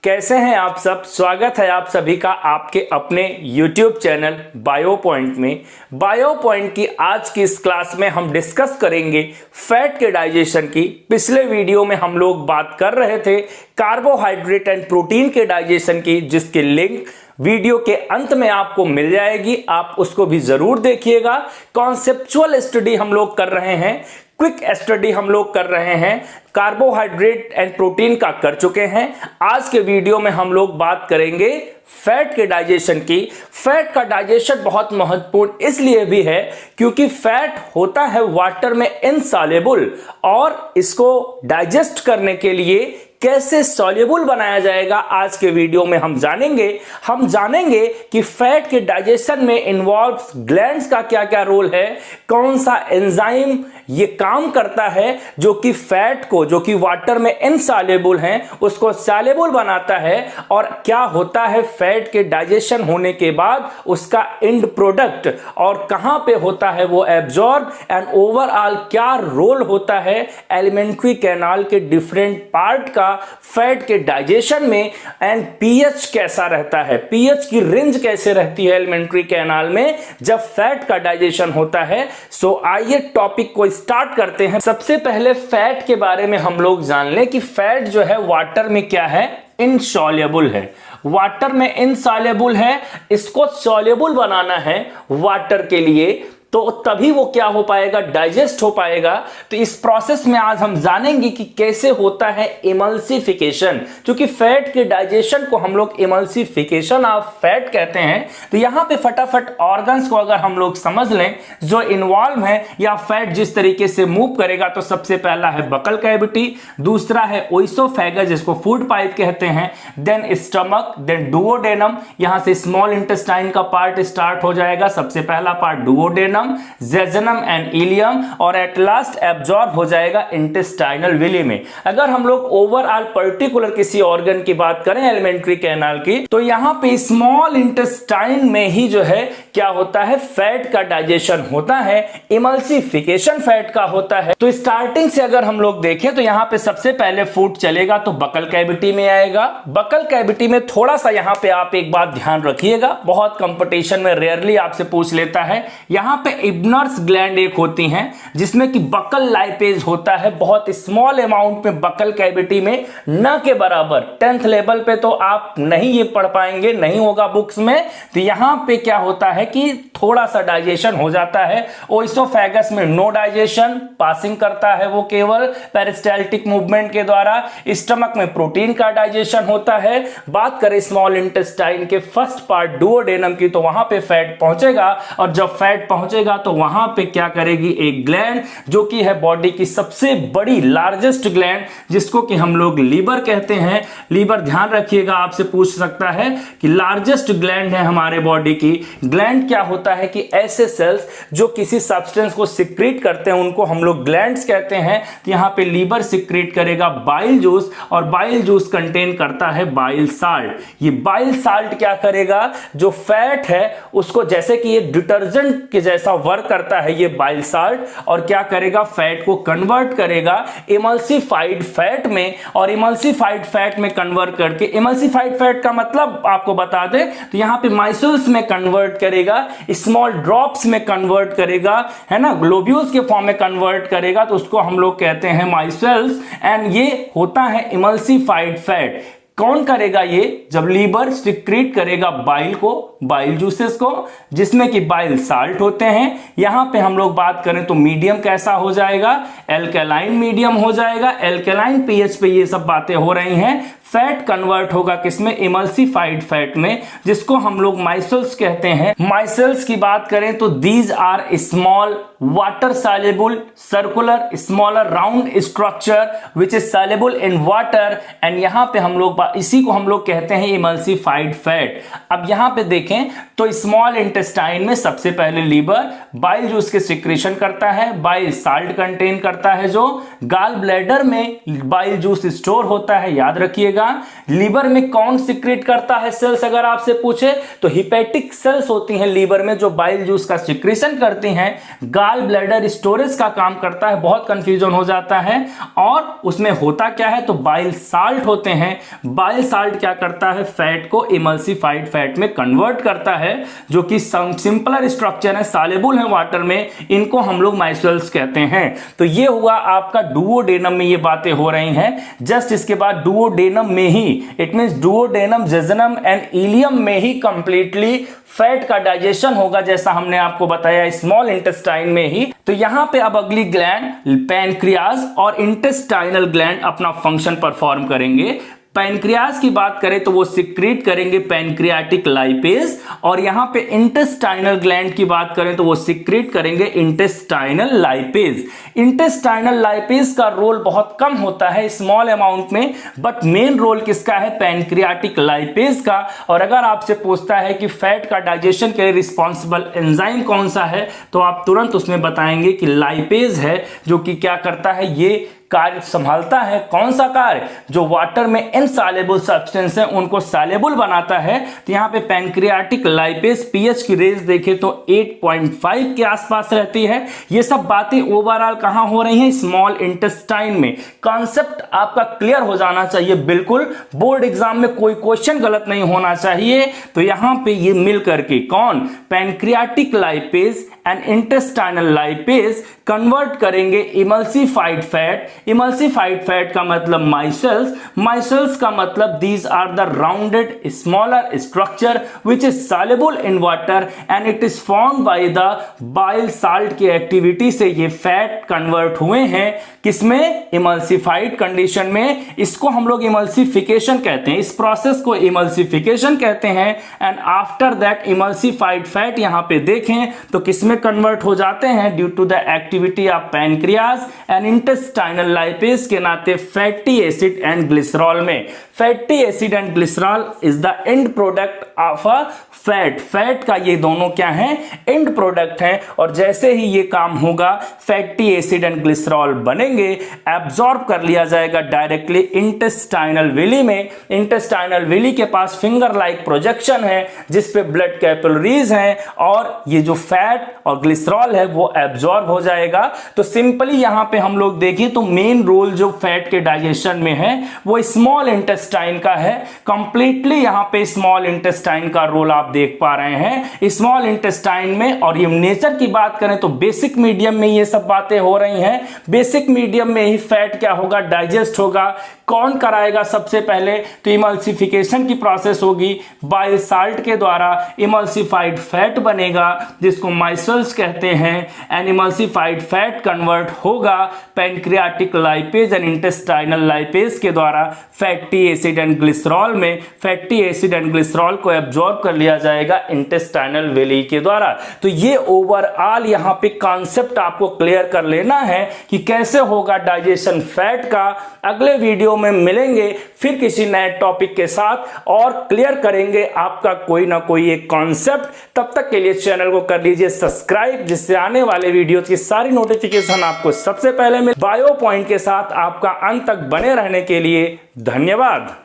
कैसे हैं आप सब। स्वागत है आप सभी का आपके अपने YouTube चैनल बायो पॉइंट में। बायो पॉइंट की आज की इस क्लास में हम डिस्कस करेंगे फैट के डाइजेशन की। पिछले वीडियो में हम लोग बात कर रहे थे कार्बोहाइड्रेट एंड प्रोटीन के डाइजेशन की, जिसकी लिंक वीडियो के अंत में आपको मिल जाएगी। आप उसको भी जरूर देखिएगा। कॉन्सेप्चुअल स्टडी हम लोग कर रहे हैं, क्विक स्टडी हम लोग कर रहे हैं, कार्बोहाइड्रेट एंड प्रोटीन का कर चुके हैं। आज के वीडियो में हम लोग बात करेंगे फैट के डाइजेशन की। फैट का डाइजेशन बहुत महत्वपूर्ण इसलिए भी है क्योंकि फैट होता है वाटर में इनसॉल्युबल, और इसको डाइजेस्ट करने के लिए कैसे सॉल्युबल बनाया जाएगा आज के वीडियो में हम जानेंगे कि फैट के डाइजेशन में इन्वॉल्व ग्लैंड्स का क्या क्या रोल है, कौन सा एंजाइम ये काम करता है जो कि फैट को, जो कि वाटर में इनसॉल्युबल है, उसको सॉल्युबल बनाता है, और क्या होता है फैट के डाइजेशन होने के बाद उसका एंड प्रोडक्ट और कहां पे होता है वो एब्जॉर्ब, एंड ओवरऑल क्या रोल होता है एलिमेंट्री कैनाल के डिफरेंट पार्ट का फैट के डाइजेशन में, एंड पीएच कैसा रहता है, पीएच की रेंज कैसे रहती है एलिमेंट्री कैनाल में जब फैट का डाइजेशन होता है। सो आइए टॉपिक को स्टार्ट करते हैं। सबसे पहले फैट के बारे में हम लोग जान लें कि फैट जो है वाटर में क्या है, इनसॉल्युबल है। वाटर में इनसॉल्युबल है, इसको सॉल्युबल बनाना है वाटर के लिए, तो तभी वो क्या हो पाएगा, डाइजेस्ट हो पाएगा। तो इस प्रोसेस में आज हम जानेंगे कि कैसे होता है इमल्सिफिकेशन, क्योंकि फैट के डाइजेशन को हम लोग इमल्सिफिकेशन ऑफ फैट कहते हैं। तो यहां पे फटाफट ऑर्गन्स को अगर हम लोग समझ लें जो इन्वॉल्व है या फैट जिस तरीके से मूव करेगा, तो सबसे पहला है बकल कैविटी, दूसरा है ओइसोफेगस जिसको फूड पाइप कहते हैं, देन स्टमक, देन डुओडेनम। यहां से स्मॉल इंटेस्टाइन का पार्ट स्टार्ट हो जाएगा। सबसे पहला part duodenum, jejunum and ileum, और एट लास्ट एब्जॉर्ब हो जाएगा इंटेस्टाइनल विली में। अगर हम लोग ओवरऑल पर्टिकुलर किसी ऑर्गन की बात करें एलिमेंट्री कैनाल की, तो यहां पे स्मॉल इंटेस्टाइन में ही जो है क्या होता है, फैट का डाइजेशन होता है, इमल्सिफिकेशन फैट का होता है। तो स्टार्टिंग से अगर हम लोग देखें तो यहां पे सबसे पहले फूड चलेगा तो बकल कैविटी में आएगा। बकल कैविटी में थोड़ा सा यहां पे आप एक बात ध्यान रखिएगा, बहुत कंपटीशन में रेयरली आपसे पूछ लेता है। यहां पे इब्नर्स ग्लैंड एक होती हैं जिसमें कि बकल लाइपेज होता है, बहुत स्मॉल अमाउंट में बकल कैविटी में, न के बराबर। 10th लेवल पे तो आप नहीं ये पढ़ पाएंगे, नहीं होगा बुक्स में। तो यहां पे क्या होता है कि थोड़ा सा डाइजेशन हो जाता है। ओइसोफेगस में नो डाइजेशन, पासिंग करता है वो केवल पेरिस्टाल्टिक मूवमेंट के द्वारा। स्टमक में प्रोटीन का डाइजेशन होता है। बात करें स्मॉल इंटेस्टाइन के फर्स्ट पार्ट डुओडेनम की, तो वहां पे फैट पहुंचेगा, और जब फैट पहुंचेगा तो वहां पे क्या करेगी एक ग्लैंड जो कि है बॉडी की सबसे बड़ी लार्जेस्ट ग्लैंड, जिसको कि हम लोग लीवर कहते हैं। लीवर ध्यान रखिएगा, आपसे पूछ सकता है कि लार्जेस्ट ग्लैंड है हमारे बॉडी की। ग्लैंड क्या होता है कि ऐसे सेल्स जो किसी सब्सटेंस को सिक्रीट करते हैं उनको हम लोग ग्लैंड्स कहते हैं। तो यहां पे लीवर सिक्रीट करेगा बाइल जूस, और बाइल जूस कंटेन करता है बाइल साल्ट। ये बाइल साल्ट क्या करेगा, जो फैट है उसको, जैसे कि ये डिटर्जेंट के जैसा वर्क करता है ये बाइल साल्ट, और क्या करेगा, फैट को कन्वर्ट करेगा इमल्सिफाइड फैट में, और इमल्सिफाइड फैट में कन्वर्ट करके, इमल्सिफाइड फैट का मतलब आपको बता दें तो यहां पे माइसल्स में कन्वर्ट करेगा, स्मॉल ड्रॉप्स में कन्वर्ट करेगा, है ना, ग्लोब्यूल्स के फॉर्म में कन्वर्ट करेगा, तो उसको हम लोग कहते हैं माइसल्स। एंड ये होता है इमल्सिफाइड फैट। कौन करेगा ये, जब लीवर सिक्रीट करेगा बाइल को, बाइल जूसेस को, जिसमें कि बाइल साल्ट होते हैं। यहां पे हम लोग बात करें तो मीडियम कैसा हो जाएगा, एल्कलाइन मीडियम हो जाएगा। एल्कलाइन पीएच पे ये सब बातें हो रही हैं। फैट कन्वर्ट होगा किसमें, इमल्सिफाइड फैट में, जिसको हम लोग माइसल्स कहते हैं। माइसल्स की बात करें तो these are small water soluble circular smaller round structure which is soluble in water, and यहां पे हम लोग इसी को हम लोग कहते हैं इमल्सिफाइड फैट। अब यहां पे देखें तो स्मॉल इंटेस्टाइन में सबसे पहले लीवर बाइल जूस के सिक्रेशन करता है, बाइल साल्ट कंटेन करता है, जो गाल ब्लैडर में बाइल जूस स्टोर होता है, याद रखिएगा। रखिएगा। लीवर में कौन सिक्रेट करता है सेल्स, अगर आपसे पूछे तो हिपैटिक सेल्स होती हैं लीवर में जो बाइल जूस का सिक्रेशन करती हैं। गाल ब्लैडर स्टोरेज का काम करता है, बहुत कंफ्यूजन हो जाता है। और उसमें होता क्या है, तो बाइल साल्ट होते हैं। बाइल साल्ट क्या करता है, फैट को इमल्सिफाइड फैट में कन्वर्ट करता है, जो कि सिंपलर स्ट्रक्चर है, सॉल्युबल है वाटर में, इनको हम लोग माइसेल्स कहते हैं। तो ये हुआ आपका डुओडेनम में ये बातें हो रही हैं। जस्ट इसके बाद डुओडेनम में ही, it means duodenum, jejunum and ileum में ही कंप्लीटली फैट का डाइजेशन होगा, जैसा हमने आपको बताया स्मॉल इंटेस्टाइन में ही। तो यहां पे अब अगली ग्लैंड पैनक्रियाज और इंटेस्टाइनल ग्लैंड अपना फंक्शन परफॉर्म करेंगे। पैनक्रियाज की बात करें तो वो सिक्रीट करेंगे पैनक्रियाटिक लाइपेज, और यहां पे इंटेस्टाइनल ग्लैंड की बात करें तो वो सिक्रीट करेंगे इंटेस्टाइनल लाइपेज। इंटेस्टाइनल लाइपेज का रोल बहुत कम होता है स्मॉल अमाउंट में, बट मेन रोल किसका है, पैनक्रियाटिक लाइपेज का। और अगर आपसे पूछता है कि फैट का डाइजेशन के लिए रिस्पॉन्सिबल एंजाइम कौन सा है, तो आप तुरंत उसमें बताएंगे कि लाइपेज है, जो कि क्या करता है, ये कार्य संभालता है। कौन सा कार्य, जो वाटर में इनसॉल्युबल सब्सटेंस है उनको सॉल्युबल बनाता है। तो यहाँ पे पैनक्रियाटिक लाइपेज पीएच की रेंज देखें तो 8.5 के आसपास रहती है। ये सब बातें ओवरऑल कहां हो रही हैं, स्मॉल इंटेस्टाइन में। कॉन्सेप्ट आपका क्लियर हो जाना चाहिए बिल्कुल, बोर्ड एग्जाम में कोई क्वेश्चन गलत नहीं होना चाहिए। तो यहां पे ये मिल करके कौन, pancreatic lipase and intestinal lipase convert करेंगे इमल्सिफाइड फैट। इमल्सिफाइड फैट का मतलब माइसेल्स, माइसेल्स का मतलब these are the rounded smaller structure which is soluble in water and it is formed by the bile salt की activity से ये fat convert हुए हैं किसमें, इमल्सिफाइड कंडीशन में। इसको हम लोग इमल्सिफिकेशन कहते हैं, इस प्रोसेस को इमल्सिफिकेशन कहते हैं। And after that emulsified fat यहां पे देखें तो किसमें कन्वर्ट हो जाते हैं, due to the activity of pancreas and intestinal lipase के नाते फैटी एसिड एंड ग्लिसरॉल में। Fatty acid and glycerol is the end product of a fat. Fat का ये दोनों क्या है, एंड प्रोडक्ट हैं। और जैसे ही ये काम होगा फैटी एसिड एंड ग्लिसरॉल बनेंगे, एब्जॉर्ब कर लिया जाएगा डायरेक्टली इंटेस्टाइनल विली में। इंटेस्टाइनल विली के पास फिंगर लाइक प्रोजेक्शन है जिसपे ब्लड कैपिलरीज हैं, और ये जो फैट और ग्लिसरॉल है वो एब्जॉर्ब हो जाएगा। तो सिंपली यहां पे हम लोग देखें तो मेन रोल जो फैट के डाइजेशन में है वो स्मॉल इंटेस्टाइन का है। कंप्लीटली यहां पे स्मॉल इंटेस्टाइन का रोल आप देख पा रहे हैं स्मॉल इंटेस्टाइन में। और ये नेचर की बात करें तो बेसिक मीडियम में ये सब बातें हो रही हैं। बेसिक मीडियम में ही फैट क्या होगा, डाइजेस्ट होगा। कौन कराएगा सबसे पहले, तो इमल्सिफिकेशन की प्रोसेस होगी, बाइल साल्ट के द्वारा इमल्सिफाइड फैट बनेगा जिसको माइसेल्स कहते हैं। एंड इमल्सिफाइड फैट कन्वर्ट होगा pancreatic lipase and intestinal lipase के द्वारा फैटी एसिड एंड ग्लिसरॉल में। फैटी एसिड एंड ग्लिसरॉल को एब्जॉर्ब कर लिया जाएगा इंटेस्टाइनल वेली के द्वारा। तो ये ओवरऑल यहाँ पे कॉन्सेप्ट आपको क्लियर कर लेना है कि कैसे होगा डाइजेशन फैट का। अगले वीडियो में मिलेंगे फिर किसी नए टॉपिक के साथ और क्लियर करेंगे आपका कोई ना कोई एक कॉन्सेप्ट। तब तक के लिए चैनल को कर लीजिए सब्सक्राइब, जिससे आने वाले वीडियो की सारी नोटिफिकेशन आपको सबसे पहले मिले। बायो पॉइंट के साथ आपका अंत तक बने रहने के लिए धन्यवाद।